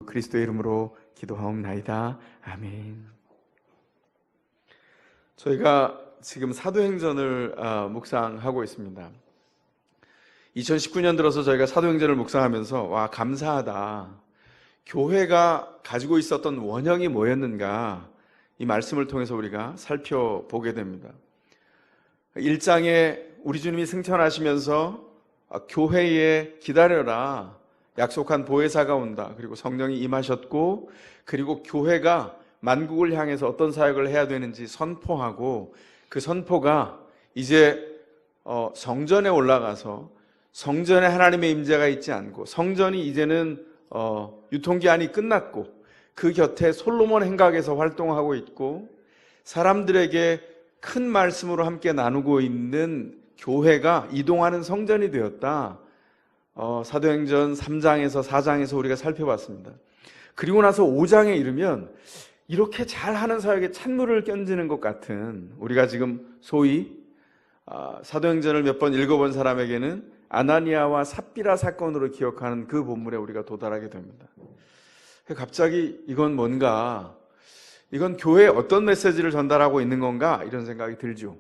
그리스도의 이름으로 기도하옵나이다. 아멘. 저희가 지금 사도행전을 묵상하고 있습니다. 2019년 들어서 저희가 사도행전을 묵상하면서 와, 감사하다. 교회가 가지고 있었던 원형이 뭐였는가, 이 말씀을 통해서 우리가 살펴보게 됩니다. 1장에 우리 주님이 승천하시면서 교회에 기다려라, 약속한 보혜사가 온다, 그리고 성령이 임하셨고, 그리고 교회가 만국을 향해서 어떤 사역을 해야 되는지 선포하고, 그 선포가 이제 성전에 올라가서 성전에 하나님의 임재가 있지 않고, 성전이 이제는 유통기한이 끝났고, 그 곁에 솔로몬 행각에서 활동하고 있고, 사람들에게 큰 말씀으로 함께 나누고 있는 교회가 이동하는 성전이 되었다. 사도행전 3장에서 4장에서 우리가 살펴봤습니다. 그리고 나서 5장에 이르면 이렇게 잘하는 사역에 찬물을 끼얹는 것 같은, 우리가 지금 소위 사도행전을 몇 번 읽어본 사람에게는 아나니아와 삽비라 사건으로 기억하는 그 본문에 우리가 도달하게 됩니다. 갑자기 이건 뭔가, 이건 교회에 어떤 메시지를 전달하고 있는 건가, 이런 생각이 들죠.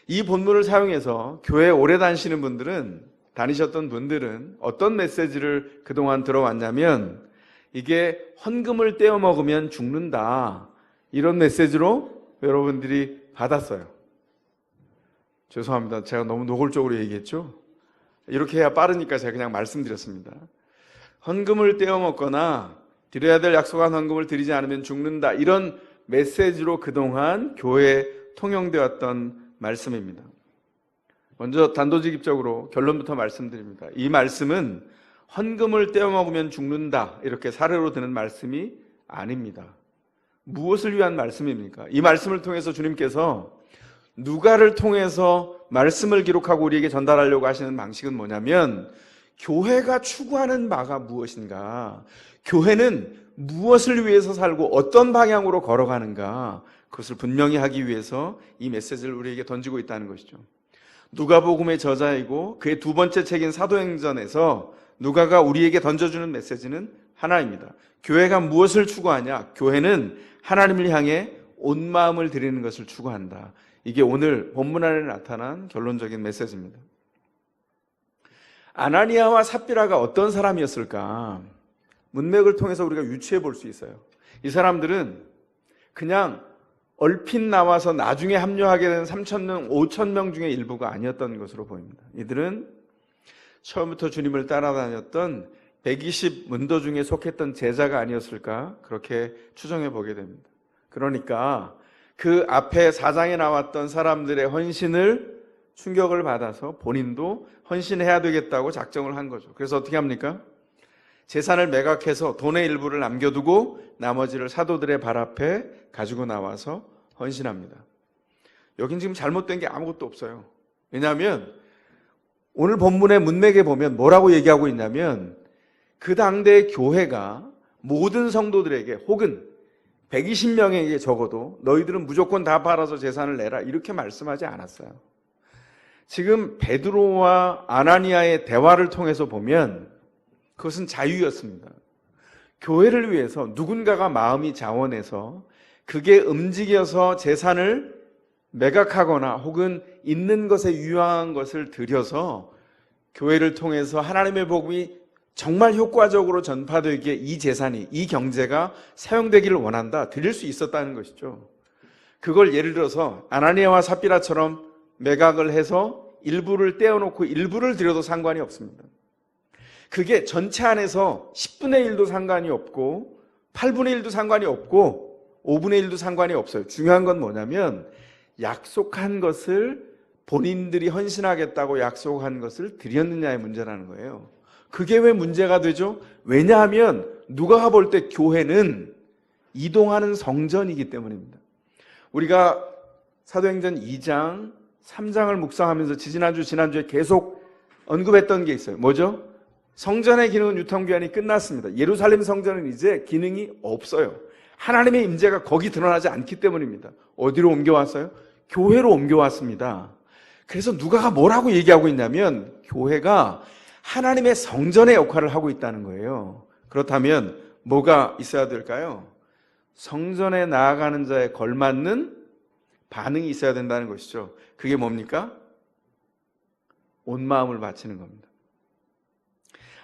이 본문을 사용해서 교회에 오래 다니셨던 분들은 어떤 메시지를 그동안 들어왔냐면, 이게 헌금을 떼어 먹으면 죽는다, 이런 메시지로 여러분들이 받았어요. 죄송합니다. 제가 너무 노골적으로 얘기했죠? 이렇게 해야 빠르니까 제가 그냥 말씀드렸습니다. 헌금을 떼어 먹거나 드려야 될 약속한 헌금을 드리지 않으면 죽는다, 이런 메시지로 그동안 교회에 통용되었던 말씀입니다. 먼저 단도직입적으로 결론부터 말씀드립니다. 이 말씀은 헌금을 떼어 먹으면 죽는다, 이렇게 사례로 드는 말씀이 아닙니다. 무엇을 위한 말씀입니까? 이 말씀을 통해서 주님께서 누가를 통해서 말씀을 기록하고 우리에게 전달하려고 하시는 방식은 뭐냐면, 교회가 추구하는 바가 무엇인가, 교회는 무엇을 위해서 살고 어떤 방향으로 걸어가는가, 그것을 분명히 하기 위해서 이 메시지를 우리에게 던지고 있다는 것이죠. 누가복음의 저자이고 그의 두 번째 책인 사도행전에서 누가가 우리에게 던져주는 메시지는 하나입니다. 교회가 무엇을 추구하냐? 교회는 하나님을 향해 온 마음을 드리는 것을 추구한다. 이게 오늘 본문 안에 나타난 결론적인 메시지입니다. 아나니아와 삽비라가 어떤 사람이었을까? 문맥을 통해서 우리가 유추해 볼 수 있어요. 이 사람들은 그냥 얼핏 나와서 나중에 합류하게 된 3,000명, 5,000명 중에 일부가 아니었던 것으로 보입니다. 이들은 처음부터 주님을 따라다녔던 120 문도 중에 속했던 제자가 아니었을까, 그렇게 추정해 보게 됩니다. 그러니까 그 앞에 4장에 나왔던 사람들의 헌신을 충격을 받아서 본인도 헌신해야 되겠다고 작정을 한 거죠. 그래서 어떻게 합니까? 재산을 매각해서 돈의 일부를 남겨두고 나머지를 사도들의 발 앞에 가지고 나와서 헌신합니다. 여긴 지금 잘못된 게 아무것도 없어요. 왜냐하면 오늘 본문의 문맥에 보면 뭐라고 얘기하고 있냐면, 그 당대의 교회가 모든 성도들에게, 혹은 120명에게 적어도 너희들은 무조건 다 팔아서 재산을 내라, 이렇게 말씀하지 않았어요. 지금 베드로와 아나니아의 대화를 통해서 보면 그것은 자유였습니다. 교회를 위해서 누군가가 마음이 자원해서 그게 움직여서 재산을 매각하거나 혹은 있는 것에 유용한 것을 들여서 교회를 통해서 하나님의 복음이 정말 효과적으로 전파되기에 이 재산이, 이 경제가 사용되기를 원한다, 드릴 수 있었다는 것이죠. 그걸 예를 들어서 아나니아와 삽비라처럼 매각을 해서 일부를 떼어놓고 일부를 드려도 상관이 없습니다. 그게 전체 안에서 10분의 1도 상관이 없고 8분의 1도 상관이 없고 5분의 1도 상관이 없어요. 중요한 건 뭐냐면, 약속한 것을, 본인들이 헌신하겠다고 약속한 것을 드렸느냐의 문제라는 거예요. 그게 왜 문제가 되죠? 왜냐하면 누가가 볼 때 교회는 이동하는 성전이기 때문입니다. 우리가 사도행전 2장, 3장을 묵상하면서 지난주에 계속 언급했던 게 있어요. 뭐죠? 성전의 기능은 유통기한이 끝났습니다. 예루살렘 성전은 이제 기능이 없어요. 하나님의 임재가 거기 드러나지 않기 때문입니다. 어디로 옮겨왔어요? 교회로 옮겨왔습니다. 그래서 누가가 뭐라고 얘기하고 있냐면, 교회가 하나님의 성전의 역할을 하고 있다는 거예요. 그렇다면 뭐가 있어야 될까요? 성전에 나아가는 자에 걸맞는 반응이 있어야 된다는 것이죠. 그게 뭡니까? 온 마음을 바치는 겁니다.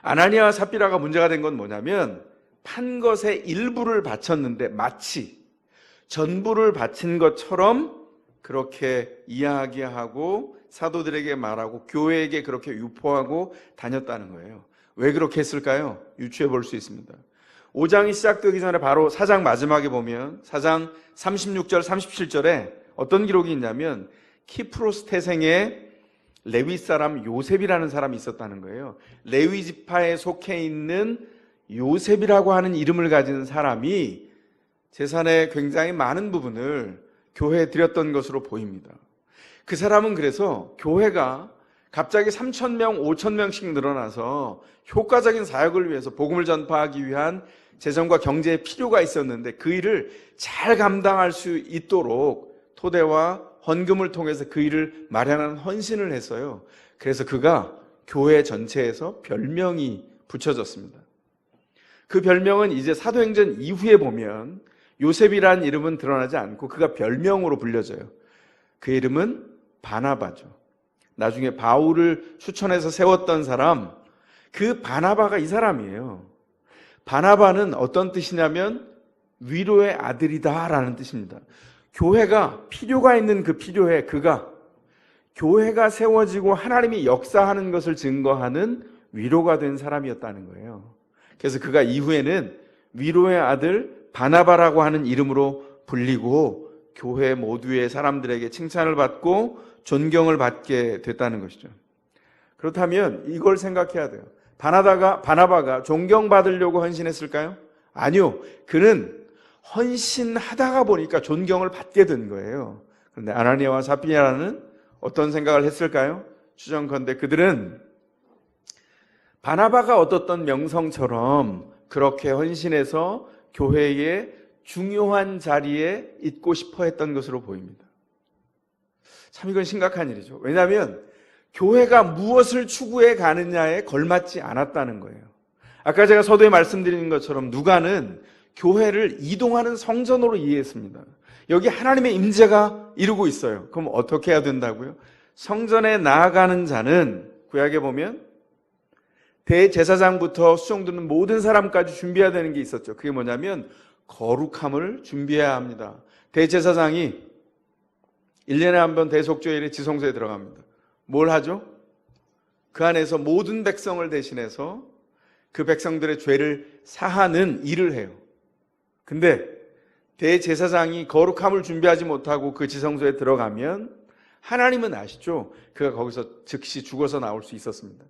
아나니아와 삽비라가 문제가 된 건 뭐냐면 판 것의 일부를 바쳤는데 마치 전부를 바친 것처럼 그렇게 이야기하고 사도들에게 말하고 교회에게 그렇게 유포하고 다녔다는 거예요. 왜 그렇게 했을까요? 유추해 볼 수 있습니다. 5장이 시작되기 전에 바로 4장 마지막에 보면 4장 36절 37절에 어떤 기록이 있냐면 키프로스 태생의 레위 사람 요셉이라는 사람이 있었다는 거예요. 레위 지파에 속해 있는 요셉이라고 하는 이름을 가진 사람이 재산의 굉장히 많은 부분을 교회에 드렸던 것으로 보입니다. 그 사람은 그래서 교회가 갑자기 3,000명, 5,000명씩 늘어나서 효과적인 사역을 위해서 복음을 전파하기 위한 재정과 경제의 필요가 있었는데 그 일을 잘 감당할 수 있도록 토대와 헌금을 통해서 그 일을 마련한 헌신을 했어요. 그래서 그가 교회 전체에서 별명이 붙여졌습니다. 그 별명은 이제 사도행전 이후에 보면 요셉이라는 이름은 드러나지 않고 그가 별명으로 불려져요. 그 이름은 바나바죠. 나중에 바울을 추천해서 세웠던 사람, 그 바나바가 이 사람이에요. 바나바는 어떤 뜻이냐면 위로의 아들이다 라는 뜻입니다. 교회가 필요가 있는 그 필요에 그가 교회가 세워지고 하나님이 역사하는 것을 증거하는 위로가 된 사람이었다는 거예요. 그래서 그가 이후에는 위로의 아들 바나바라고 하는 이름으로 불리고 교회 모두의 사람들에게 칭찬을 받고 존경을 받게 됐다는 것이죠. 그렇다면 이걸 생각해야 돼요. 바나바가 존경받으려고 헌신했을까요? 아니요. 그는 헌신하다가 보니까 존경을 받게 된 거예요. 그런데 아나니아와 삽비라는 어떤 생각을 했을까요? 추정컨대 그들은 바나바가 얻었던 명성처럼 그렇게 헌신해서 교회의 중요한 자리에 있고 싶어 했던 것으로 보입니다. 참 이건 심각한 일이죠. 왜냐하면 교회가 무엇을 추구해 가느냐에 걸맞지 않았다는 거예요. 아까 제가 서두에 말씀드린 것처럼 누가는 교회를 이동하는 성전으로 이해했습니다. 여기 하나님의 임재가 이루고 있어요. 그럼 어떻게 해야 된다고요? 성전에 나아가는 자는 구약에 보면 대제사장부터 수종드는 모든 사람까지 준비해야 되는 게 있었죠. 그게 뭐냐면 거룩함을 준비해야 합니다. 대제사장이 1년에 한 번 대속죄일에 지성소에 들어갑니다. 뭘 하죠? 그 안에서 모든 백성을 대신해서 그 백성들의 죄를 사하는 일을 해요. 근데 대제사장이 거룩함을 준비하지 못하고 그 지성소에 들어가면 하나님은 아시죠? 그가 거기서 즉시 죽어서 나올 수 있었습니다.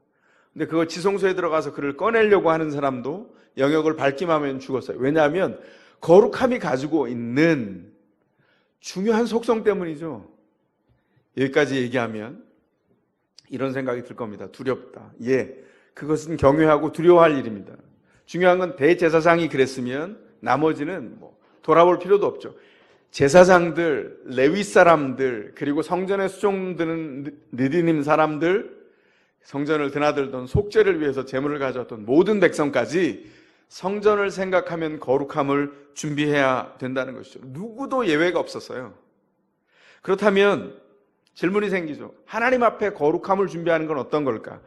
근데 그거 지성소에 들어가서 그를 꺼내려고 하는 사람도 영역을 밟기만 하면 죽었어요. 왜냐하면 거룩함이 가지고 있는 중요한 속성 때문이죠. 여기까지 얘기하면 이런 생각이 들 겁니다. 두렵다. 예, 그것은 경외하고 두려워할 일입니다. 중요한 건 대제사장이 그랬으면 나머지는 돌아볼 필요도 없죠. 제사장들, 레위 사람들, 그리고 성전에 수종드는 느디님 사람들, 성전을 드나들던 속죄를 위해서 제물을 가져왔던 모든 백성까지 성전을 생각하면 거룩함을 준비해야 된다는 것이죠. 누구도 예외가 없었어요. 그렇다면 질문이 생기죠. 하나님 앞에 거룩함을 준비하는 건 어떤 걸까?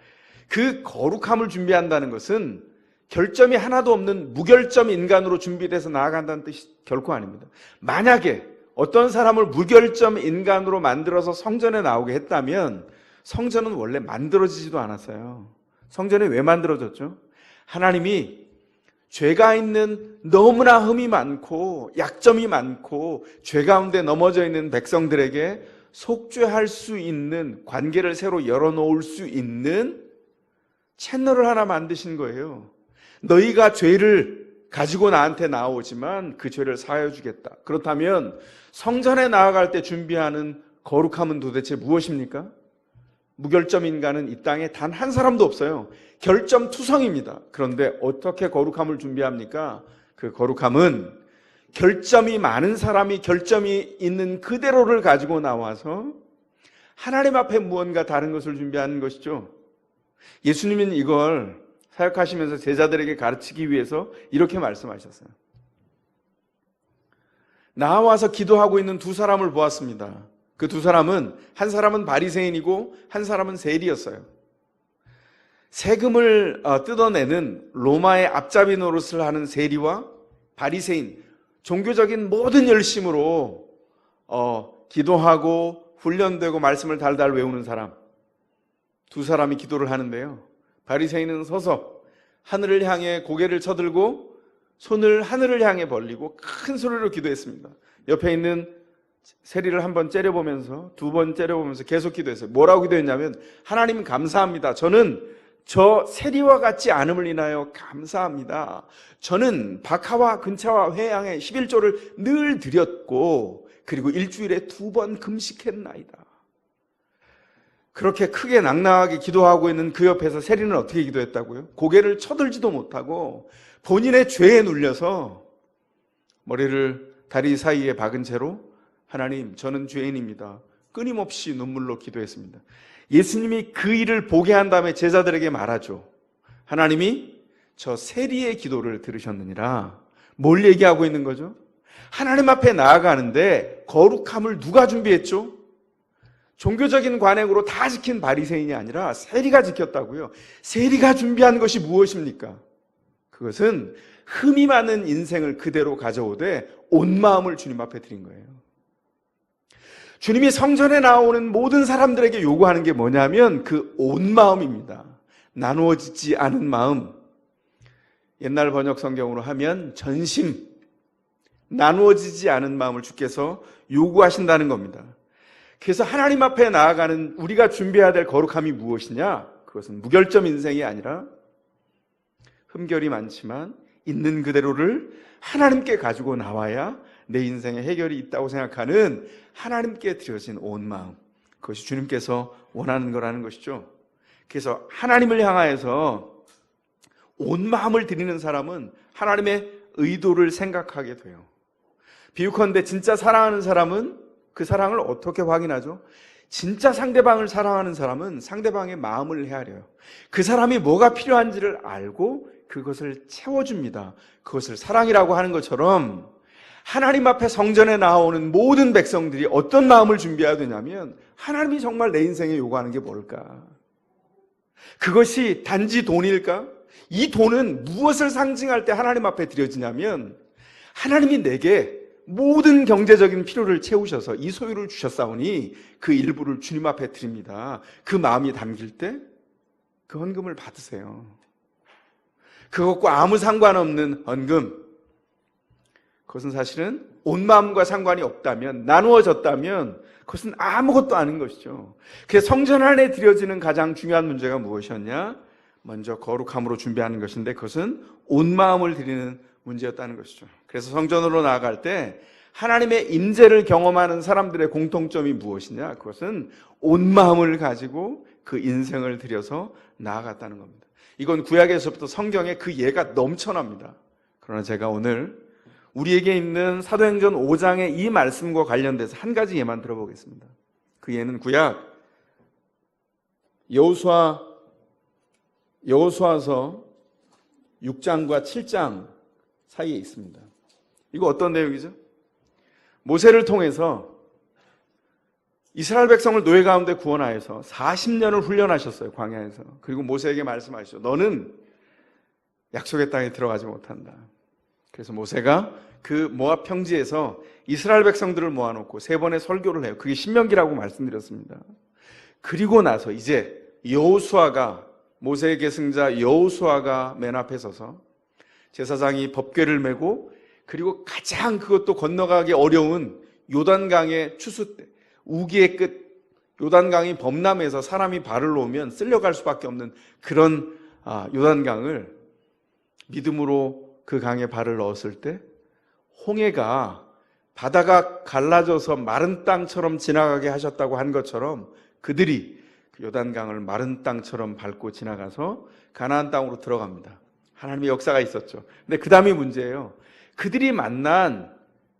그 거룩함을 준비한다는 것은 결점이 하나도 없는 무결점 인간으로 준비돼서 나아간다는 뜻이 결코 아닙니다. 만약에 어떤 사람을 무결점 인간으로 만들어서 성전에 나오게 했다면 성전은 원래 만들어지지도 않았어요. 성전이 왜 만들어졌죠? 하나님이 죄가 있는 너무나 흠이 많고 약점이 많고 죄 가운데 넘어져 있는 백성들에게 속죄할 수 있는 관계를 새로 열어놓을 수 있는 채널을 하나 만드신 거예요. 너희가 죄를 가지고 나한테 나오지만 그 죄를 사하여 주겠다. 그렇다면 성전에 나아갈 때 준비하는 거룩함은 도대체 무엇입니까? 무결점 인간은 이 땅에 단 한 사람도 없어요. 결점투성입니다. 그런데 어떻게 거룩함을 준비합니까? 그 거룩함은 결점이 많은 사람이 결점이 있는 그대로를 가지고 나와서 하나님 앞에 무언가 다른 것을 준비하는 것이죠. 예수님은 이걸 사역하시면서 제자들에게 가르치기 위해서 이렇게 말씀하셨어요. 나와서 기도하고 있는 두 사람을 보았습니다. 그 두 사람은, 한 사람은 바리새인이고 한 사람은 세리였어요. 세금을 뜯어내는 로마의 앞잡이 노릇을 하는 세리와 바리새인, 종교적인 모든 열심으로 기도하고 훈련되고 말씀을 달달 외우는 사람, 두 사람이 기도를 하는데요. 바리새인은 서서 하늘을 향해 고개를 쳐들고 손을 하늘을 향해 벌리고 큰 소리로 기도했습니다. 옆에 있는 세리를 한 번 째려보면서, 두 번 째려보면서 계속 기도했어요. 뭐라고 기도했냐면, 하나님 감사합니다. 저는 저 세리와 같지 않음을 인하여 감사합니다. 저는 박하와 근차와 회양에 11조를 늘 드렸고, 그리고 일주일에 2번 금식했나이다. 그렇게 크게 낭낭하게 기도하고 있는 그 옆에서 세리는 어떻게 기도했다고요? 고개를 쳐들지도 못하고 본인의 죄에 눌려서 머리를 다리 사이에 박은 채로, 하나님, 저는 죄인입니다, 끊임없이 눈물로 기도했습니다. 예수님이 그 일을 보게 한 다음에 제자들에게 말하죠. 하나님이 저 세리의 기도를 들으셨느니라. 뭘 얘기하고 있는 거죠? 하나님 앞에 나아가는데 거룩함을 누가 준비했죠? 종교적인 관행으로 다 지킨 바리새인이 아니라 세리가 지켰다고요. 세리가 준비한 것이 무엇입니까? 그것은 흠이 많은 인생을 그대로 가져오되 온 마음을 주님 앞에 드린 거예요. 주님이 성전에 나오는 모든 사람들에게 요구하는 게 뭐냐면 그 온 마음입니다. 나누어지지 않은 마음. 옛날 번역 성경으로 하면 전심, 나누어지지 않은 마음을 주께서 요구하신다는 겁니다. 그래서 하나님 앞에 나아가는 우리가 준비해야 될 거룩함이 무엇이냐? 그것은 무결점 인생이 아니라 흠결이 많지만 있는 그대로를 하나님께 가지고 나와야 내 인생에 해결이 있다고 생각하는 하나님께 드려진 온 마음, 그것이 주님께서 원하는 거라는 것이죠. 그래서 하나님을 향하여서 온 마음을 드리는 사람은 하나님의 의도를 생각하게 돼요. 비유컨대 진짜 사랑하는 사람은 그 사랑을 어떻게 확인하죠? 진짜 상대방을 사랑하는 사람은 상대방의 마음을 헤아려요. 그 사람이 뭐가 필요한지를 알고 그것을 채워줍니다. 그것을 사랑이라고 하는 것처럼 하나님 앞에 성전에 나오는 모든 백성들이 어떤 마음을 준비해야 되냐면, 하나님이 정말 내 인생에 요구하는 게 뭘까? 그것이 단지 돈일까? 이 돈은 무엇을 상징할 때 하나님 앞에 드려지냐면, 하나님이 내게 모든 경제적인 필요를 채우셔서 이 소유를 주셨사오니 그 일부를 주님 앞에 드립니다. 그 마음이 담길 때 그 헌금을 받으세요. 그것과 아무 상관없는 헌금, 그것은 사실은 온 마음과 상관이 없다면, 나누어졌다면 그것은 아무것도 아닌 것이죠. 그래서 성전 안에 드려지는 가장 중요한 문제가 무엇이었냐? 먼저 거룩함으로 준비하는 것인데 그것은 온 마음을 드리는 문제였다는 것이죠. 그래서 성전으로 나아갈 때 하나님의 임재를 경험하는 사람들의 공통점이 무엇이냐? 그것은 온 마음을 가지고 그 인생을 들여서 나아갔다는 겁니다. 이건 구약에서부터 성경에 그 예가 넘쳐납니다. 그러나 제가 오늘 우리에게 있는 사도행전 5장의 이 말씀과 관련돼서 한 가지 예만 들어보겠습니다. 그 예는 구약 여호수아서 6장과 7장 사이에 있습니다. 이거 어떤 내용이죠? 모세를 통해서 이스라엘 백성을 노예 가운데 구원하여서 40년을 훈련하셨어요, 광야에서. 그리고 모세에게 말씀하시죠. 너는 약속의 땅에 들어가지 못한다. 그래서 모세가 그 모압 평지에서 이스라엘 백성들을 모아놓고 3번의 설교를 해요. 그게 신명기라고 말씀드렸습니다. 그리고 나서 이제 여호수아가, 모세의 계승자 여호수아가 맨 앞에 서서 제사장이 법궤를 메고, 그리고 가장 그것도 건너가기 어려운 요단강의 추수 때, 우기의 끝, 요단강이 범람해서 사람이 발을 놓으면 쓸려갈 수밖에 없는 그런 요단강을 믿음으로 그 강에 발을 넣었을 때 홍해가 바다가 갈라져서 마른 땅처럼 지나가게 하셨다고 한 것처럼 그들이 그 요단강을 마른 땅처럼 밟고 지나가서 가나안 땅으로 들어갑니다. 하나님의 역사가 있었죠. 근데 그 다음이 문제예요. 그들이 만난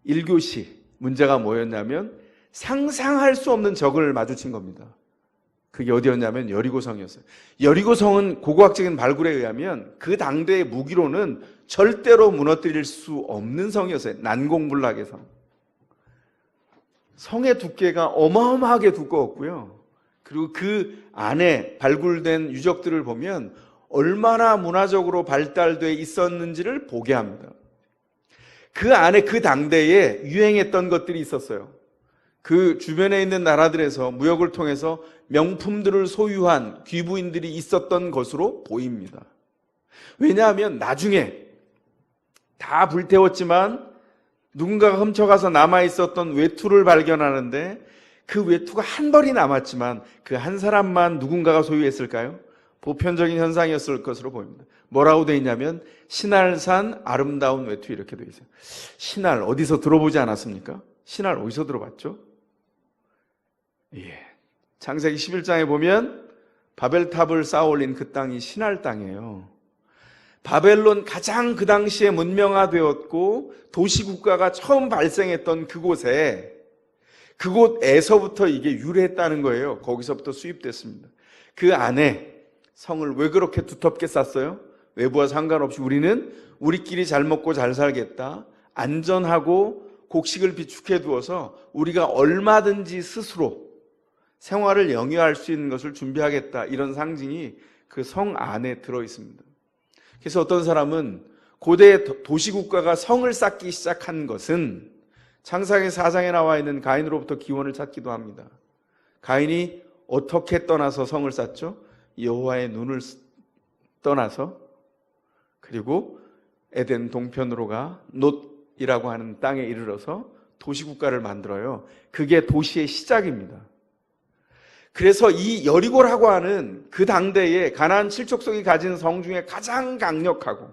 1교시 문제가 뭐였냐면 상상할 수 없는 적을 마주친 겁니다. 그게 어디였냐면 여리고성이었어요. 여리고성은 고고학적인 발굴에 의하면 그 당대의 무기로는 절대로 무너뜨릴 수 없는 성이었어요. 난공불락의 성. 성의 두께가 어마어마하게 두꺼웠고요. 그리고 그 안에 발굴된 유적들을 보면 얼마나 문화적으로 발달되어 있었는지를 보게 합니다. 그 안에 그 당대에 유행했던 것들이 있었어요. 그 주변에 있는 나라들에서 무역을 통해서 명품들을 소유한 귀부인들이 있었던 것으로 보입니다. 왜냐하면 나중에 다 불태웠지만 누군가가 훔쳐가서 남아있었던 외투를 발견하는데 그 외투가 한 벌이 남았지만 그 한 사람만 누군가가 소유했을까요? 보편적인 현상이었을 것으로 보입니다. 뭐라고 되어 있냐면 신할산 아름다운 외투 이렇게 되어 있어요. 신할 어디서 들어보지 않았습니까? 신할 어디서 들어봤죠? 예. 창세기 11장에 보면 바벨탑을 쌓아 올린 그 땅이 신할 땅이에요. 바벨론 가장 그 당시에 문명화되었고 도시국가가 처음 발생했던 그곳에서부터 이게 유래했다는 거예요. 거기서부터 수입됐습니다. 그 안에 성을 왜 그렇게 두텁게 쌓았어요? 외부와 상관없이 우리는 우리끼리 잘 먹고 잘 살겠다. 안전하고 곡식을 비축해 두어서 우리가 얼마든지 스스로 생활을 영위할 수 있는 것을 준비하겠다. 이런 상징이 그 성 안에 들어 있습니다. 그래서 어떤 사람은 고대 도시국가가 성을 쌓기 시작한 것은 창세기 4장에 나와 있는 가인으로부터 기원을 찾기도 합니다. 가인이 어떻게 떠나서 성을 쌓죠? 여호와의 눈을 떠나서 그리고 에덴 동편으로 가 놋이라고 하는 땅에 이르러서 도시국가를 만들어요. 그게 도시의 시작입니다. 그래서 이 여리고라고 하는 그 당대에 가나안 칠족속이 가진 성 중에 가장 강력하고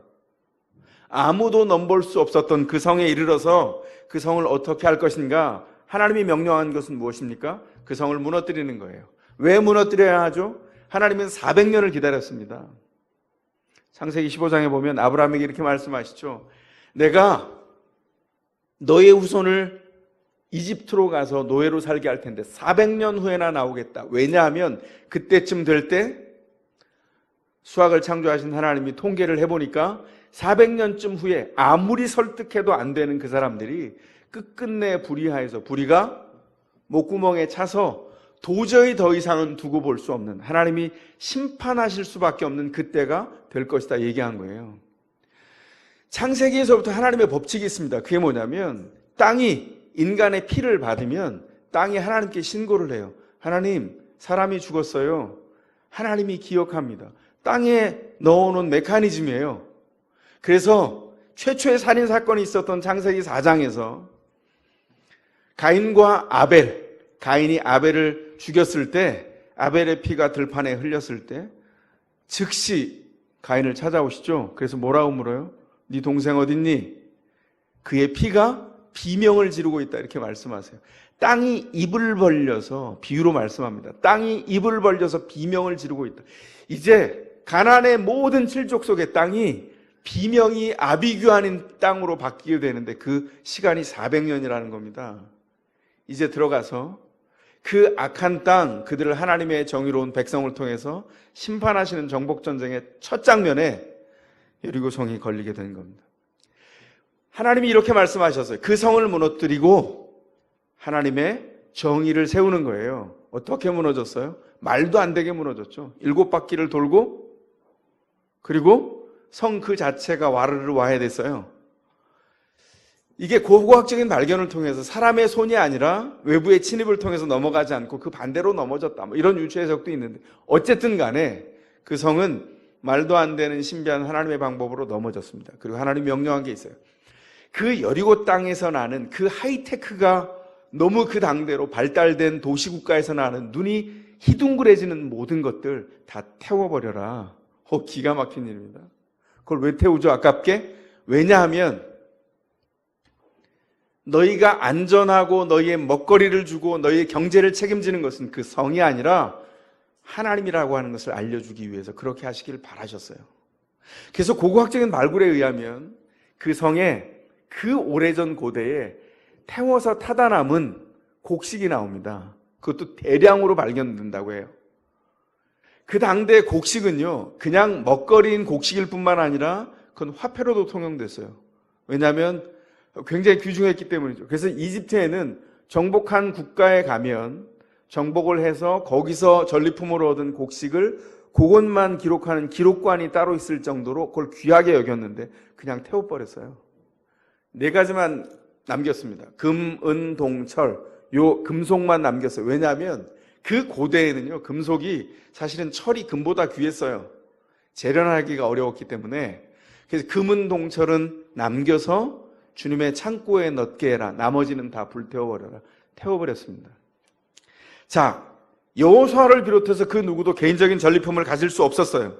아무도 넘볼 수 없었던 그 성에 이르러서 그 성을 어떻게 할 것인가? 하나님이 명령한 것은 무엇입니까? 그 성을 무너뜨리는 거예요. 왜 무너뜨려야 하죠? 하나님은 400년을 기다렸습니다. 창세기 15장에 보면 아브라함에게 이렇게 말씀하시죠. 내가 너의 후손을 이집트로 가서 노예로 살게 할 텐데 400년 후에나 나오겠다. 왜냐하면 그때쯤 될 때 수학을 창조하신 하나님이 통계를 해보니까 400년쯤 후에 아무리 설득해도 안 되는 그 사람들이 끝끝내 불의하여서 불의가 목구멍에 차서 도저히 더 이상은 두고 볼 수 없는 하나님이 심판하실 수밖에 없는 그때가 될 것이다 얘기한 거예요. 창세기에서부터 하나님의 법칙이 있습니다. 그게 뭐냐면 땅이 인간의 피를 받으면 땅이 하나님께 신고를 해요. 하나님, 사람이 죽었어요. 하나님이 기억합니다. 땅에 넣어놓은 메커니즘이에요. 그래서 최초의 살인 사건이 있었던 창세기 4장에서 가인과 아벨, 가인이 아벨을 죽였을 때 아벨의 피가 들판에 흘렸을 때 즉시 가인을 찾아오시죠. 그래서 뭐라고 물어요? 네 동생 어딨니? 그의 피가 비명을 지르고 있다 이렇게 말씀하세요. 땅이 입을 벌려서 비유로 말씀합니다. 땅이 입을 벌려서 비명을 지르고 있다. 이제 가나안의 모든 칠족속의 땅이 비명이 아비규환인 땅으로 바뀌게 되는데 그 시간이 400년이라는 겁니다. 이제 들어가서 그 악한 땅, 그들을 하나님의 정의로운 백성을 통해서 심판하시는 정복전쟁의 첫 장면에 여리고성이 걸리게 되는 겁니다. 하나님이 이렇게 말씀하셨어요. 그 성을 무너뜨리고 하나님의 정의를 세우는 거예요. 어떻게 무너졌어요? 말도 안 되게 무너졌죠. 7바퀴를 돌고 그리고 성 그 자체가 와르르 와해됐어요. 이게 고고학적인 발견을 통해서 사람의 손이 아니라 외부의 침입을 통해서 넘어가지 않고 그 반대로 넘어졌다. 이런 유추 해석도 있는데 어쨌든 간에 그 성은 말도 안 되는 신비한 하나님의 방법으로 넘어졌습니다. 그리고 하나님이 명령한 게 있어요. 그 여리고 땅에서 나는 그 하이테크가 너무 그 당대로 발달된 도시국가에서 나는 눈이 희둥그레지는 모든 것들 다 태워버려라. 기가 막힌 일입니다. 그걸 왜 태우죠? 아깝게? 왜냐하면 너희가 안전하고 너희의 먹거리를 주고 너희의 경제를 책임지는 것은 그 성이 아니라 하나님이라고 하는 것을 알려주기 위해서 그렇게 하시길 바라셨어요. 그래서 고고학적인 발굴에 의하면 그 성에 그 오래전 고대에 태워서 타다 남은 곡식이 나옵니다. 그것도 대량으로 발견된다고 해요. 그 당대 곡식은요, 그냥 먹거리인 곡식일 뿐만 아니라 그건 화폐로도 통용됐어요. 왜냐하면 굉장히 귀중했기 때문이죠. 그래서 이집트에는 정복한 국가에 가면 정복을 해서 거기서 전리품으로 얻은 곡식을 그것만 기록하는 기록관이 따로 있을 정도로 그걸 귀하게 여겼는데 그냥 태워버렸어요. 4가지만 남겼습니다. 금, 은, 동, 철. 요 금속만 남겼어요. 왜냐하면 그 고대에는요, 금속이 사실은 철이 금보다 귀했어요. 재련하기가 어려웠기 때문에. 그래서 금은 동철은 남겨서 주님의 창고에 넣게 해라. 나머지는 다 불태워버려라. 태워버렸습니다. 자, 여호수아를 비롯해서 그 누구도 개인적인 전리품을 가질 수 없었어요.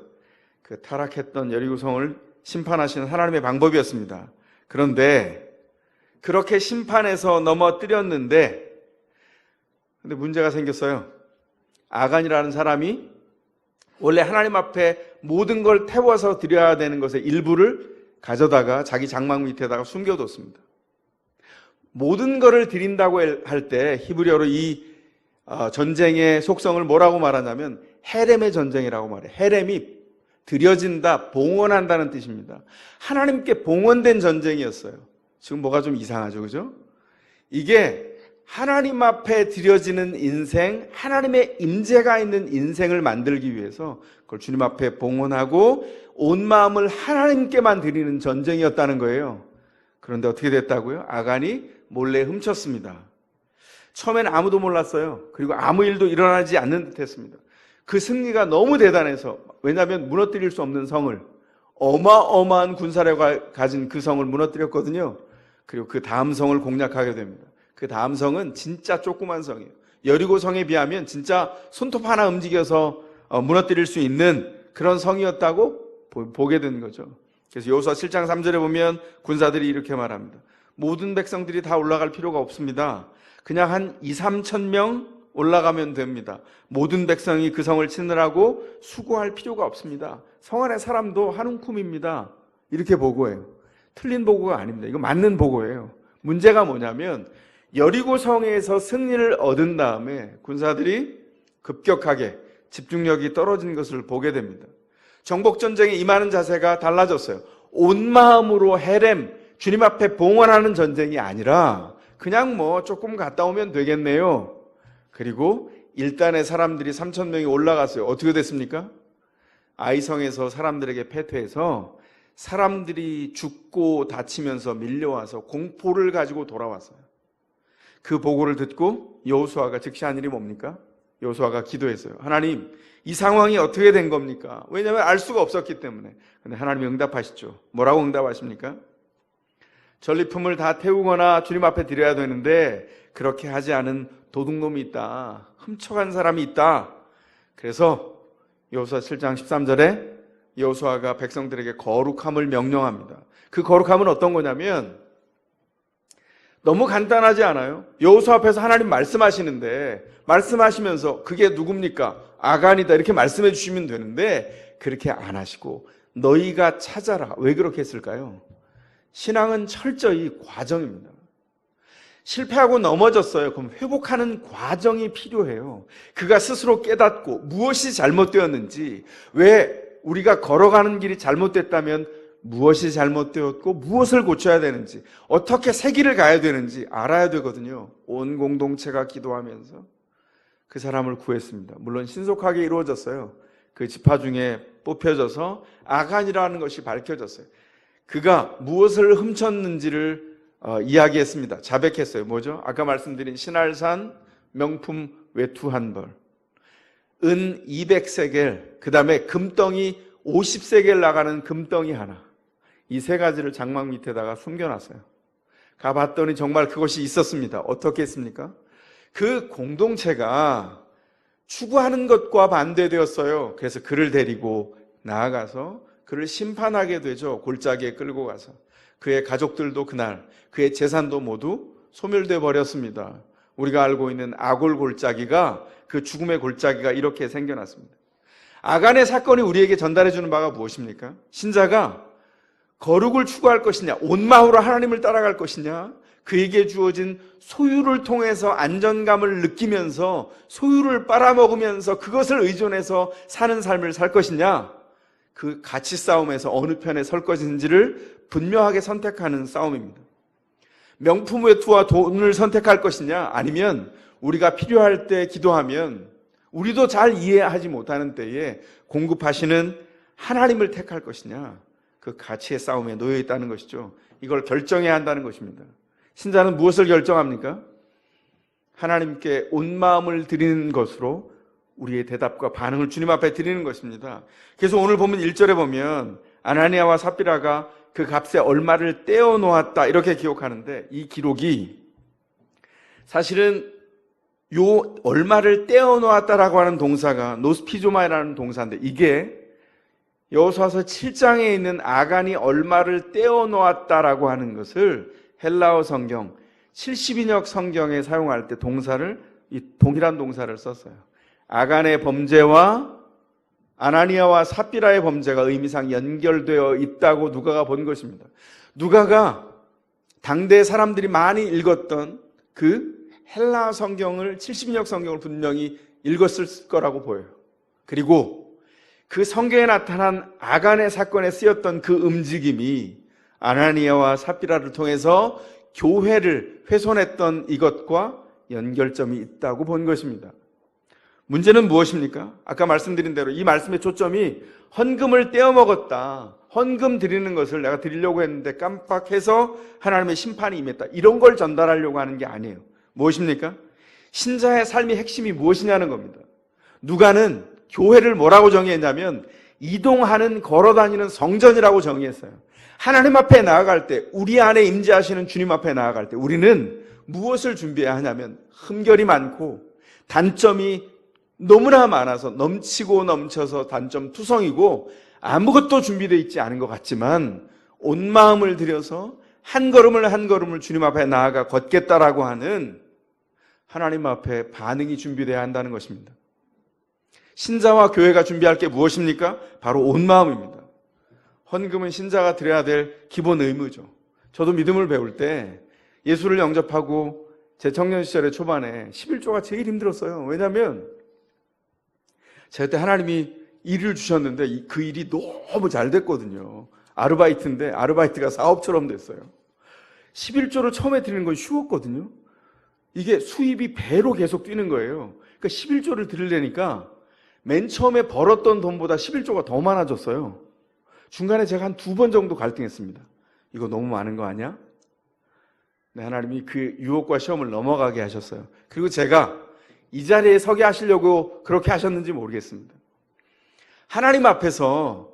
그 타락했던 여리고성을 심판하시는 하나님의 방법이었습니다. 그런데 그렇게 심판해서 넘어뜨렸는데 근데 문제가 생겼어요. 아간이라는 사람이 원래 하나님 앞에 모든 걸 태워서 드려야 되는 것의 일부를 가져다가 자기 장막 밑에다가 숨겨뒀습니다. 모든 것을 드린다고 할 때 히브리어로 이 전쟁의 속성을 뭐라고 말하냐면 헤렘의 전쟁이라고 말해요. 헤렘이 드려진다, 봉헌한다는 뜻입니다. 하나님께 봉헌된 전쟁이었어요. 지금 뭐가 좀 이상하죠, 그죠? 이게 하나님 앞에 드려지는 인생, 하나님의 임재가 있는 인생을 만들기 위해서 그걸 주님 앞에 봉헌하고 온 마음을 하나님께만 드리는 전쟁이었다는 거예요. 그런데 어떻게 됐다고요? 아간이 몰래 훔쳤습니다. 처음엔 아무도 몰랐어요. 그리고 아무 일도 일어나지 않는 듯 했습니다. 그 승리가 너무 대단해서, 왜냐하면 무너뜨릴 수 없는 성을, 어마어마한 군사력을 가진 그 성을 무너뜨렸거든요. 그리고 그 다음 성을 공략하게 됩니다. 그 다음 성은 진짜 조그만 성이에요. 여리고 성에 비하면 진짜 손톱 하나 움직여서 무너뜨릴 수 있는 그런 성이었다고 보게 된 거죠. 그래서 여호수아 7장 3절에 보면 군사들이 이렇게 말합니다. 모든 백성들이 다 올라갈 필요가 없습니다. 그냥 한 2, 3천 명 올라가면 됩니다. 모든 백성이 그 성을 치느라고 수고할 필요가 없습니다. 성 안의 사람도 한 움큼입니다. 이렇게 보고해요. 틀린 보고가 아닙니다. 이거 맞는 보고예요. 문제가 뭐냐면 여리고 성에서 승리를 얻은 다음에 군사들이 급격하게 집중력이 떨어진 것을 보게 됩니다. 정복전쟁에 임하는 자세가 달라졌어요. 온 마음으로 헤렘, 주님 앞에 봉헌하는 전쟁이 아니라 그냥 뭐 조금 갔다 오면 되겠네요. 그리고 일단의 사람들이 3천 명이 올라갔어요. 어떻게 됐습니까? 아이성에서 사람들에게 패퇴해서 사람들이 죽고 다치면서 밀려와서 공포를 가지고 돌아왔어요. 그 보고를 듣고 여호수아가 즉시 한 일이 뭡니까? 여호수아가 기도했어요. 하나님, 이 상황이 어떻게 된 겁니까? 왜냐하면 알 수가 없었기 때문에. 근데 하나님이 응답하시죠. 뭐라고 응답하십니까? 전리품을 다 태우거나 주님 앞에 드려야 되는데 그렇게 하지 않은 도둑놈이 있다. 훔쳐간 사람이 있다. 그래서 여호수아 7장 13절에 여호수아가 백성들에게 거룩함을 명령합니다. 그 거룩함은 어떤 거냐면 너무 간단하지 않아요? 여호수아 앞에서 하나님 말씀하시는데 말씀하시면서 그게 누굽니까? 아간이다 이렇게 말씀해 주시면 되는데 그렇게 안 하시고 너희가 찾아라. 왜 그렇게 했을까요? 신앙은 철저히 과정입니다. 실패하고 넘어졌어요. 그럼 회복하는 과정이 필요해요. 그가 스스로 깨닫고 무엇이 잘못되었는지, 왜 우리가 걸어가는 길이 잘못됐다면 무엇이 잘못되었고 무엇을 고쳐야 되는지, 어떻게 새 길을 가야 되는지 알아야 되거든요. 온 공동체가 기도하면서 그 사람을 구했습니다. 물론 신속하게 이루어졌어요. 그 지파 중에 뽑혀져서 아간이라는 것이 밝혀졌어요. 그가 무엇을 훔쳤는지를 이야기했습니다. 자백했어요. 뭐죠? 아까 말씀드린 신할산 명품 외투 한 벌, 은 200세겔, 그 다음에 금덩이 50세겔 나가는 금덩이 하나, 이 3가지를 장막 밑에다가 숨겨놨어요. 가봤더니 정말 그것이 있었습니다. 어떻게 했습니까? 그 공동체가 추구하는 것과 반대되었어요. 그래서 그를 데리고 나아가서 그를 심판하게 되죠. 골짜기에 끌고 가서. 그의 가족들도 그날, 그의 재산도 모두 소멸되어 버렸습니다. 우리가 알고 있는 아골 골짜기가, 그 죽음의 골짜기가 이렇게 생겨났습니다. 아간의 사건이 우리에게 전달해 주는 바가 무엇입니까? 신자가 거룩을 추구할 것이냐, 온 마음으로 하나님을 따라갈 것이냐, 그에게 주어진 소유를 통해서 안정감을 느끼면서 소유를 빨아먹으면서 그것을 의존해서 사는 삶을 살 것이냐, 그 가치 싸움에서 어느 편에 설 것인지를 분명하게 선택하는 싸움입니다. 명품 외투와 돈을 선택할 것이냐, 아니면 우리가 필요할 때 기도하면 우리도 잘 이해하지 못하는 때에 공급하시는 하나님을 택할 것이냐, 그 가치의 싸움에 놓여 있다는 것이죠. 이걸 결정해야 한다는 것입니다. 신자는 무엇을 결정합니까? 하나님께 온 마음을 드리는 것으로 우리의 대답과 반응을 주님 앞에 드리는 것입니다. 그래서 오늘 보면 1절에 보면 아나니아와 삽비라가 그 값에 얼마를 떼어 놓았다 이렇게 기록하는데, 이 기록이 사실은 요 얼마를 떼어 놓았다라고 하는 동사가 노스피조마이라는 동사인데, 이게 여호수아서 7장에 있는 아간이 얼마를 떼어 놓았다라고 하는 것을 헬라어 성경 70인역 성경에 사용할 때 동사를, 이 동일한 동사를 썼어요. 아간의 범죄와 아나니아와 삽비라의 범죄가 의미상 연결되어 있다고 누가가 본 것입니다. 누가가 당대 사람들이 많이 읽었던 그 헬라 성경을, 70인역 성경을 분명히 읽었을 거라고 보여요. 그리고 그 성경에 나타난 아간의 사건에 쓰였던 그 움직임이 아나니아와 삽비라를 통해서 교회를 훼손했던 이것과 연결점이 있다고 본 것입니다. 문제는 무엇입니까? 아까 말씀드린 대로 이 말씀의 초점이 헌금을 떼어먹었다, 헌금 드리는 것을 내가 드리려고 했는데 깜빡해서 하나님의 심판이 임했다, 이런 걸 전달하려고 하는 게 아니에요. 무엇입니까? 신자의 삶의 핵심이 무엇이냐는 겁니다. 누가는 교회를 뭐라고 정의했냐면 이동하는, 걸어다니는 성전이라고 정의했어요. 하나님 앞에 나아갈 때, 우리 안에 임재하시는 주님 앞에 나아갈 때 우리는 무엇을 준비해야 하냐면 흠결이 많고 단점이 너무나 많아서 넘치고 넘쳐서 단점 투성이고 아무것도 준비되어 있지 않은 것 같지만 온 마음을 들여서 한 걸음을 한 걸음을 주님 앞에 나아가 걷겠다라고 하는 하나님 앞에 반응이 준비되어야 한다는 것입니다. 신자와 교회가 준비할 게 무엇입니까? 바로 온 마음입니다. 헌금은 신자가 드려야 될 기본 의무죠. 저도 믿음을 배울 때 예수를 영접하고 제 청년 시절의 초반에 11조가 제일 힘들었어요. 왜냐하면 제가 그때 하나님이 일을 주셨는데 그 일이 너무 잘 됐거든요. 아르바이트인데 아르바이트가 사업처럼 됐어요. 11조를 처음에 드리는 건 쉬웠거든요. 이게 수입이 배로 계속 뛰는 거예요. 그러니까 11조를 드리려니까 맨 처음에 벌었던 돈보다 11조가 더 많아졌어요. 중간에 제가 한 2번 정도 갈등했습니다. 이거 너무 많은 거 아니야? 네, 하나님이 그 유혹과 시험을 넘어가게 하셨어요. 그리고 제가 이 자리에 서게 하시려고 그렇게 하셨는지 모르겠습니다. 하나님 앞에서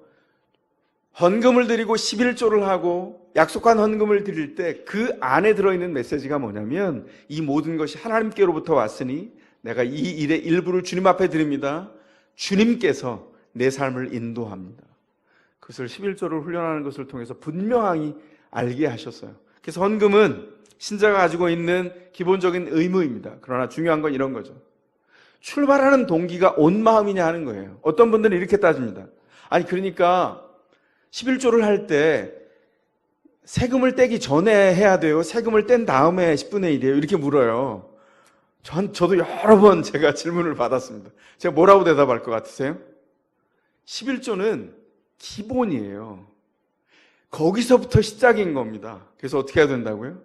헌금을 드리고 11조를 하고 약속한 헌금을 드릴 때 그 안에 들어있는 메시지가 뭐냐면 이 모든 것이 하나님께로부터 왔으니 내가 이 일의 일부를 주님 앞에 드립니다. 주님께서 내 삶을 인도합니다. 그것을 11조를 훈련하는 것을 통해서 분명히 알게 하셨어요. 그래서 헌금은 신자가 가지고 있는 기본적인 의무입니다. 그러나 중요한 건 이런 거죠. 출발하는 동기가 온 마음이냐 하는 거예요. 어떤 분들은 이렇게 따집니다. 아니 그러니까 11조를 할 때 세금을 떼기 전에 해야 돼요? 세금을 뗀 다음에 10분의 1이에요? 이렇게 물어요. 저도 여러 번 제가 질문을 받았습니다. 제가 뭐라고 대답할 것 같으세요? 11조는 기본이에요. 거기서부터 시작인 겁니다. 그래서 어떻게 해야 된다고요?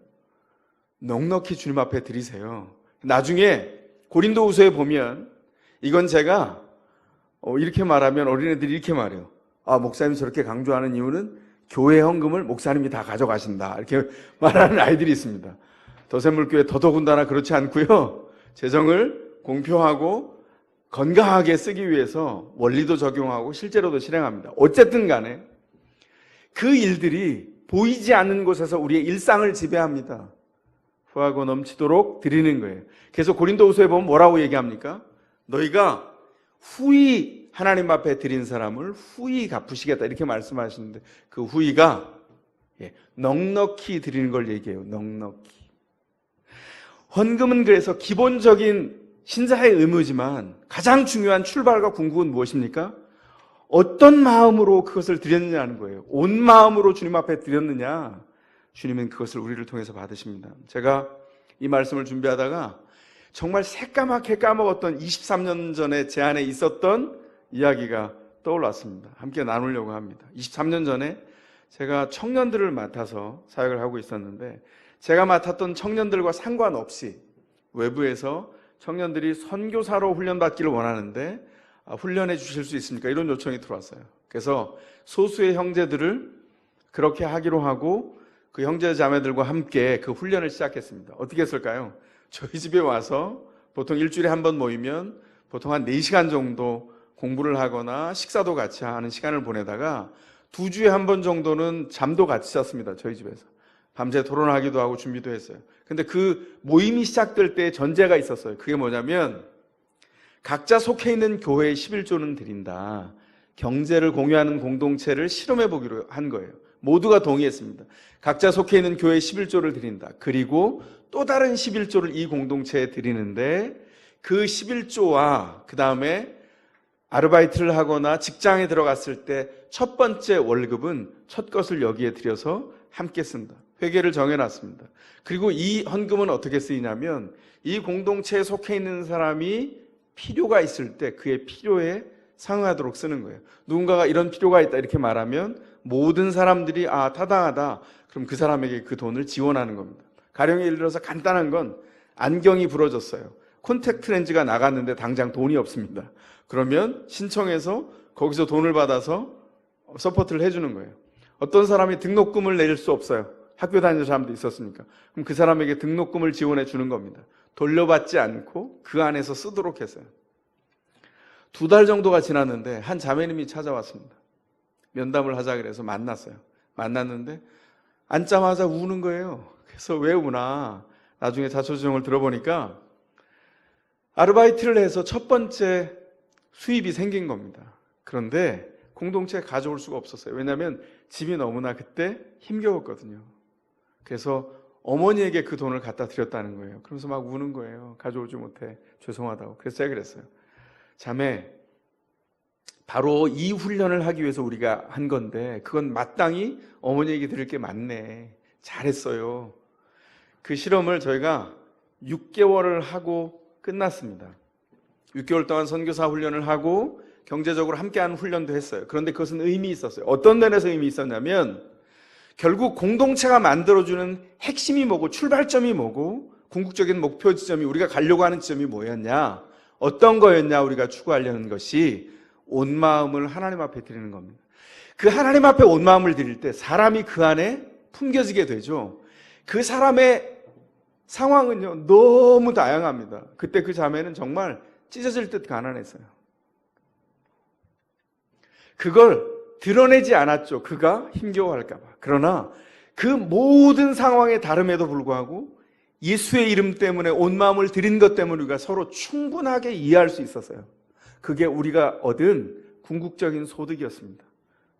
넉넉히 주님 앞에 드리세요. 나중에 고린도후서에 보면 이건 제가 이렇게 말하면 어린애들이 이렇게 말해요. 아, 목사님이 저렇게 강조하는 이유는 교회 헌금을 목사님이 다 가져가신다, 이렇게 말하는 아이들이 있습니다. 더샘물교회 더더군다나 그렇지 않고요. 재정을 공평하고 건강하게 쓰기 위해서 원리도 적용하고 실제로도 실행합니다. 어쨌든 간에 그 일들이 보이지 않는 곳에서 우리의 일상을 지배합니다. 후하고 넘치도록 드리는 거예요. 그래서 고린도후서에 보면 뭐라고 얘기합니까? 너희가 후히 하나님 앞에 드린 사람을 후히 갚으시겠다, 이렇게 말씀하시는데 그 후히가 넉넉히 드리는 걸 얘기해요. 넉넉히. 헌금은 그래서 기본적인 신자의 의무지만 가장 중요한 출발과 궁극은 무엇입니까? 어떤 마음으로 그것을 드렸느냐는 거예요. 온 마음으로 주님 앞에 드렸느냐, 주님은 그것을 우리를 통해서 받으십니다. 제가 이 말씀을 준비하다가 정말 새까맣게 까먹었던 23년 전에 제 안에 있었던 이야기가 떠올랐습니다. 함께 나누려고 합니다. 23년 전에 제가 청년들을 맡아서 사역을 하고 있었는데, 제가 맡았던 청년들과 상관없이 외부에서 청년들이 선교사로 훈련받기를 원하는데 훈련해 주실 수 있습니까? 이런 요청이 들어왔어요. 그래서 소수의 형제들을 그렇게 하기로 하고 그 형제 자매들과 함께 그 훈련을 시작했습니다. 어떻게 했을까요? 저희 집에 와서 보통 일주일에 한 번 모이면 보통 한 4시간 정도 공부를 하거나 식사도 같이 하는 시간을 보내다가 2주에 한 번 정도는 잠도 같이 잤습니다. 저희 집에서. 밤새 토론하기도 하고 준비도 했어요. 근데 그 모임이 시작될 때 전제가 있었어요. 그게 뭐냐면 각자 속해 있는 교회에 11조는 드린다. 경제를 공유하는 공동체를 실험해 보기로 한 거예요. 모두가 동의했습니다. 각자 속해 있는 교회에 11조를 드린다. 그리고 또 다른 11조를 이 공동체에 드리는데 그 11조와 그 다음에 아르바이트를 하거나 직장에 들어갔을 때 첫 번째 월급은 첫 것을 여기에 들여서 함께 쓴다. 회계를 정해놨습니다. 그리고 이 헌금은 어떻게 쓰이냐면 이 공동체에 속해 있는 사람이 필요가 있을 때 그의 필요에 상응하도록 쓰는 거예요. 누군가가 이런 필요가 있다 이렇게 말하면 모든 사람들이 타당하다. 그럼 그 사람에게 그 돈을 지원하는 겁니다. 가령 예를 들어서 간단한 건 안경이 부러졌어요. 콘택트 렌즈가 나갔는데 당장 돈이 없습니다. 그러면 신청해서 거기서 돈을 받아서 서포트를 해주는 거예요. 어떤 사람이 등록금을 낼 수 없어요. 학교 다니는 사람도 있었으니까. 그럼 그 사람에게 등록금을 지원해 주는 겁니다. 돌려받지 않고 그 안에서 쓰도록 했어요. 2달 정도가 지났는데 한 자매님이 찾아왔습니다. 면담을 하자 그래서 만났어요. 만났는데 앉자마자 우는 거예요. 그래서 왜 우나 나중에 자초지종을 들어보니까 아르바이트를 해서 첫 번째 수입이 생긴 겁니다. 그런데 공동체에 가져올 수가 없었어요. 왜냐하면 집이 너무나 그때 힘겨웠거든요. 그래서 어머니에게 그 돈을 갖다 드렸다는 거예요. 그러면서 막 우는 거예요. 가져오지 못해 죄송하다고. 그래서 제가 그랬어요. 자매, 바로 이 훈련을 하기 위해서 우리가 한 건데 그건 마땅히 어머니에게 드릴 게 많네. 잘했어요. 그 실험을 저희가 6개월을 하고 끝났습니다. 6개월 동안 선교사 훈련을 하고 경제적으로 함께하는 훈련도 했어요. 그런데 그것은 의미 있었어요. 어떤 면에서 의미 있었냐면 결국 공동체가 만들어주는 핵심이 뭐고 출발점이 뭐고 궁극적인 목표 지점이 우리가 가려고 하는 지점이 뭐였냐, 어떤 거였냐, 우리가 추구하려는 것이 온 마음을 하나님 앞에 드리는 겁니다. 그 하나님 앞에 온 마음을 드릴 때 사람이 그 안에 품겨지게 되죠. 그 사람의 상황은요 너무 다양합니다. 그때 그 자매는 정말 찢어질 듯 가난했어요. 그걸 드러내지 않았죠. 그가 힘겨워할까 봐. 그러나 그 모든 상황의 다름에도 불구하고 예수의 이름 때문에 온 마음을 드린 것 때문에 우리가 서로 충분하게 이해할 수 있었어요. 그게 우리가 얻은 궁극적인 소득이었습니다.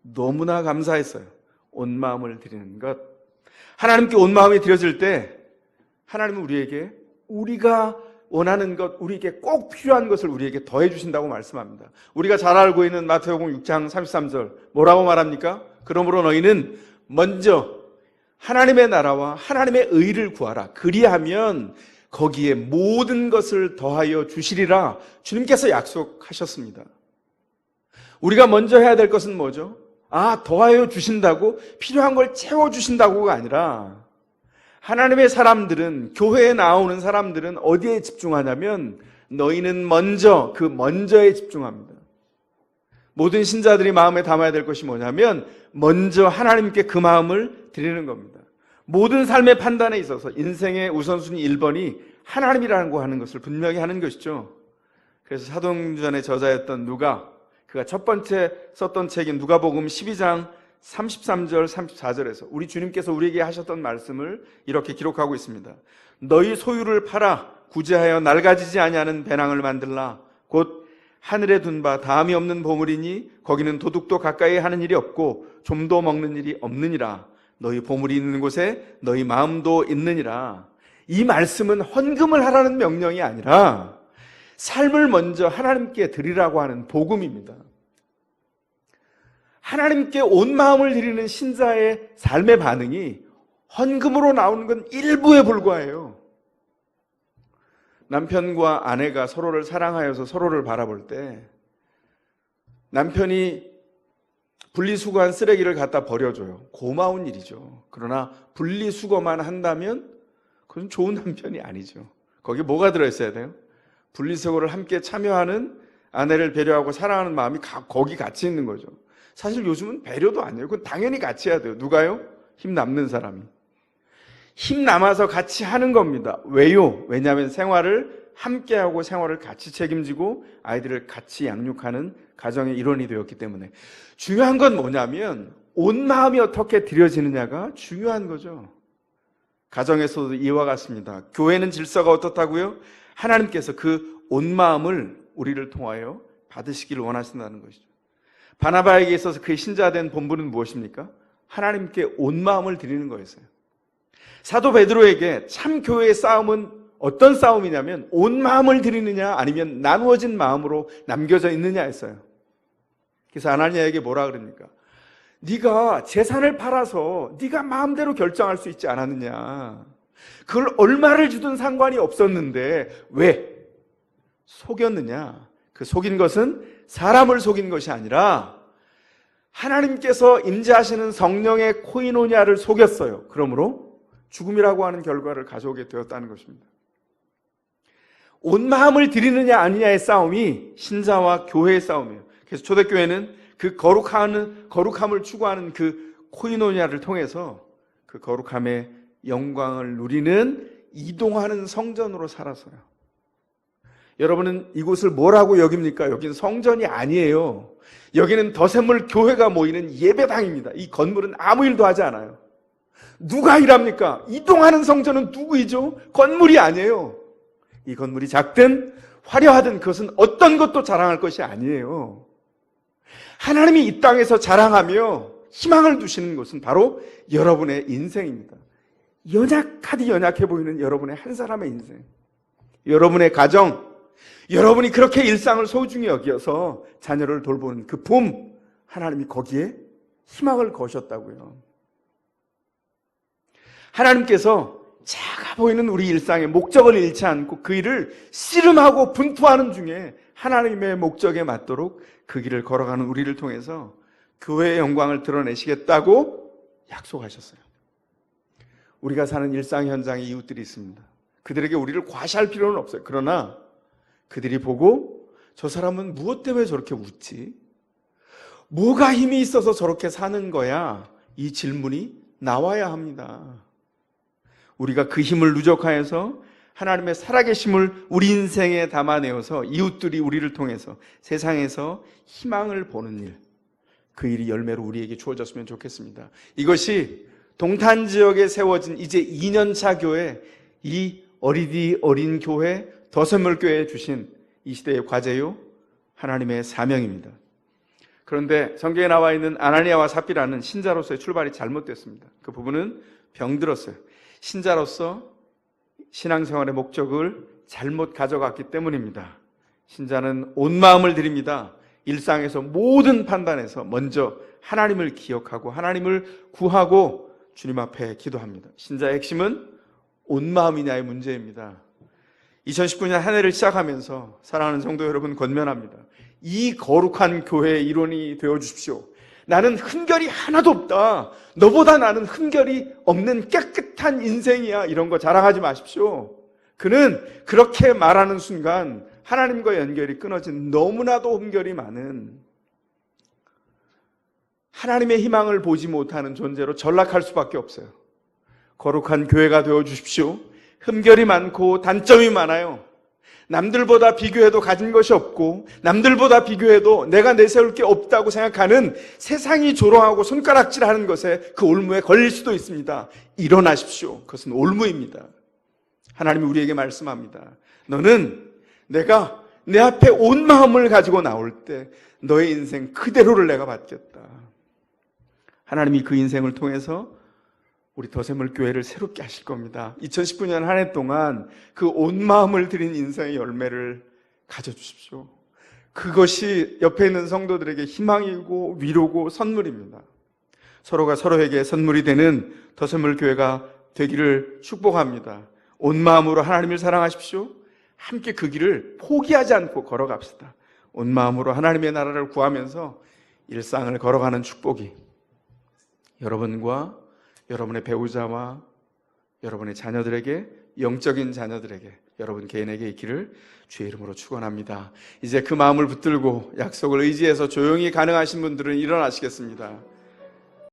너무나 감사했어요. 온 마음을 드리는 것. 하나님께 온 마음이 드려질 때 하나님은 우리에게 우리가 원하는 것, 우리에게 꼭 필요한 것을 우리에게 더해 주신다고 말씀합니다. 우리가 잘 알고 있는 마태복음 6장 33절 뭐라고 말합니까? 그러므로 너희는 먼저 하나님의 나라와 하나님의 의를 구하라. 그리하면 거기에 모든 것을 더하여 주시리라 주님께서 약속하셨습니다. 우리가 먼저 해야 될 것은 뭐죠? 더하여 주신다고 필요한 걸 채워주신다고가 아니라 하나님의 사람들은, 교회에 나오는 사람들은 어디에 집중하냐면 너희는 먼저, 그 먼저에 집중합니다. 모든 신자들이 마음에 담아야 될 것이 뭐냐면 먼저 하나님께 그 마음을 드리는 겁니다. 모든 삶의 판단에 있어서 인생의 우선순위 1번이 하나님이라는 거 하는 것을 분명히 하는 것이죠. 그래서 사도행전의 저자였던 누가, 그가 첫 번째 썼던 책인 누가복음 12장 33절 34절에서 우리 주님께서 우리에게 하셨던 말씀을 이렇게 기록하고 있습니다. 너희 소유를 팔아 구제하여 낡아지지 아니하는 배낭을 만들라. 곧 하늘에 둔 바 다함이 없는 보물이니 거기는 도둑도 가까이 하는 일이 없고 좀도 먹는 일이 없느니라. 너희 보물이 있는 곳에 너희 마음도 있느니라. 이 말씀은 헌금을 하라는 명령이 아니라 삶을 먼저 하나님께 드리라고 하는 복음입니다. 하나님께 온 마음을 드리는 신자의 삶의 반응이 헌금으로 나오는 건 일부에 불과해요. 남편과 아내가 서로를 사랑하여서 서로를 바라볼 때 남편이 분리수거한 쓰레기를 갖다 버려줘요. 고마운 일이죠. 그러나 분리수거만 한다면 그건 좋은 남편이 아니죠. 거기에 뭐가 들어있어야 돼요? 분리수거를 함께 참여하는 아내를 배려하고 사랑하는 마음이 거기 같이 있는 거죠. 사실 요즘은 배려도 아니에요. 그건 당연히 같이 해야 돼요. 누가요? 힘 남는 사람이. 힘 남아서 같이 하는 겁니다. 왜요? 왜냐하면 생활을 함께하고 생활을 같이 책임지고 아이들을 같이 양육하는 가정의 일원이 되었기 때문에. 중요한 건 뭐냐면 온 마음이 어떻게 드려지느냐가 중요한 거죠. 가정에서도 이와 같습니다. 교회는 질서가 어떻다고요? 하나님께서 그 온 마음을 우리를 통하여 받으시기를 원하신다는 것이죠. 바나바에게 있어서 그의 신자된 본분은 무엇입니까? 하나님께 온 마음을 드리는 거였어요. 사도 베드로에게 참 교회의 싸움은 어떤 싸움이냐면 온 마음을 드리느냐 아니면 나누어진 마음으로 남겨져 있느냐 했어요. 그래서 아나니아에게 뭐라 그럽니까? 네가 재산을 팔아서 네가 마음대로 결정할 수 있지 않았느냐. 그걸 얼마를 주든 상관이 없었는데 왜 속였느냐? 그 속인 것은 사람을 속인 것이 아니라 하나님께서 임재하시는 성령의 코이노니아를 속였어요. 그러므로 죽음이라고 하는 결과를 가져오게 되었다는 것입니다. 온 마음을 드리느냐 아니냐의 싸움이 신자와 교회의 싸움이에요. 그래서 초대교회는 그 거룩함을 추구하는 그 코이노니아를 통해서 그 거룩함의 영광을 누리는 이동하는 성전으로 살았어요. 여러분은 이곳을 뭐라고 여깁니까? 여기는 성전이 아니에요. 여기는 더샘물 교회가 모이는 예배당입니다. 이 건물은 아무 일도 하지 않아요. 누가 일합니까? 이동하는 성전은 누구이죠? 건물이 아니에요. 이 건물이 작든 화려하든 그것은 어떤 것도 자랑할 것이 아니에요. 하나님이 이 땅에서 자랑하며 희망을 두시는 것은 바로 여러분의 인생입니다. 연약하디 연약해 보이는 여러분의 한 사람의 인생, 여러분의 가정, 여러분이 그렇게 일상을 소중히 여겨서 자녀를 돌보는 그 봄, 하나님이 거기에 희망을 거셨다고요. 하나님께서 작아 보이는 우리 일상의 목적을 잃지 않고 그 일을 씨름하고 분투하는 중에 하나님의 목적에 맞도록 그 길을 걸어가는 우리를 통해서 교회의 영광을 드러내시겠다고 약속하셨어요. 우리가 사는 일상 현장에 이웃들이 있습니다. 그들에게 우리를 과시할 필요는 없어요. 그러나 그들이 보고 저 사람은 무엇 때문에 저렇게 웃지? 뭐가 힘이 있어서 저렇게 사는 거야? 이 질문이 나와야 합니다. 우리가 그 힘을 누적하여서 하나님의 살아계심을 우리 인생에 담아내어서 이웃들이 우리를 통해서 세상에서 희망을 보는 일, 그 일이 열매로 우리에게 주어졌으면 좋겠습니다. 이것이 동탄 지역에 세워진 이제 2년차 교회, 이 어린 교회, 더샘물교회에 주신 이 시대의 과제요, 하나님의 사명입니다. 그런데 성경에 나와 있는 아나니아와 삽비라는 신자로서의 출발이 잘못됐습니다. 그 부분은 병들었어요. 신자로서 신앙생활의 목적을 잘못 가져갔기 때문입니다. 신자는 온 마음을 드립니다. 일상에서 모든 판단에서 먼저 하나님을 기억하고 하나님을 구하고 주님 앞에 기도합니다. 신자의 핵심은 온 마음이냐의 문제입니다. 2019년 한 해를 시작하면서 사랑하는 성도 여러분 권면합니다. 이 거룩한 교회의 일원이 되어주십시오. 나는 흠결이 하나도 없다. 너보다 나는 흠결이 없는 깨끗한 인생이야. 이런 거 자랑하지 마십시오. 그는 그렇게 말하는 순간 하나님과 연결이 끊어진 너무나도 흠결이 많은 하나님의 희망을 보지 못하는 존재로 전락할 수밖에 없어요. 거룩한 교회가 되어주십시오. 흠결이 많고 단점이 많아요. 남들보다 비교해도 가진 것이 없고 남들보다 비교해도 내가 내세울 게 없다고 생각하는 세상이 조롱하고 손가락질하는 것에 그 올무에 걸릴 수도 있습니다. 일어나십시오. 그것은 올무입니다. 하나님이 우리에게 말씀합니다. 너는 내가 내 앞에 온 마음을 가지고 나올 때 너의 인생 그대로를 내가 받겠다. 하나님이 그 인생을 통해서 우리 더샘물 교회를 새롭게 하실 겁니다. 2019년 한 해 동안 그 온 마음을 드린 인생의 열매를 가져주십시오. 그것이 옆에 있는 성도들에게 희망이고 위로고 선물입니다. 서로가 서로에게 선물이 되는 더선물 교회가 되기를 축복합니다. 온 마음으로 하나님을 사랑하십시오. 함께 그 길을 포기하지 않고 걸어갑시다. 온 마음으로 하나님의 나라를 구하면서 일상을 걸어가는 축복이 여러분과 여러분의 배우자와 여러분의 자녀들에게, 영적인 자녀들에게, 여러분 개인에게 있기를 주의 이름으로 축원합니다. 이제 그 마음을 붙들고 약속을 의지해서 조용히 가능하신 분들은 일어나시겠습니다.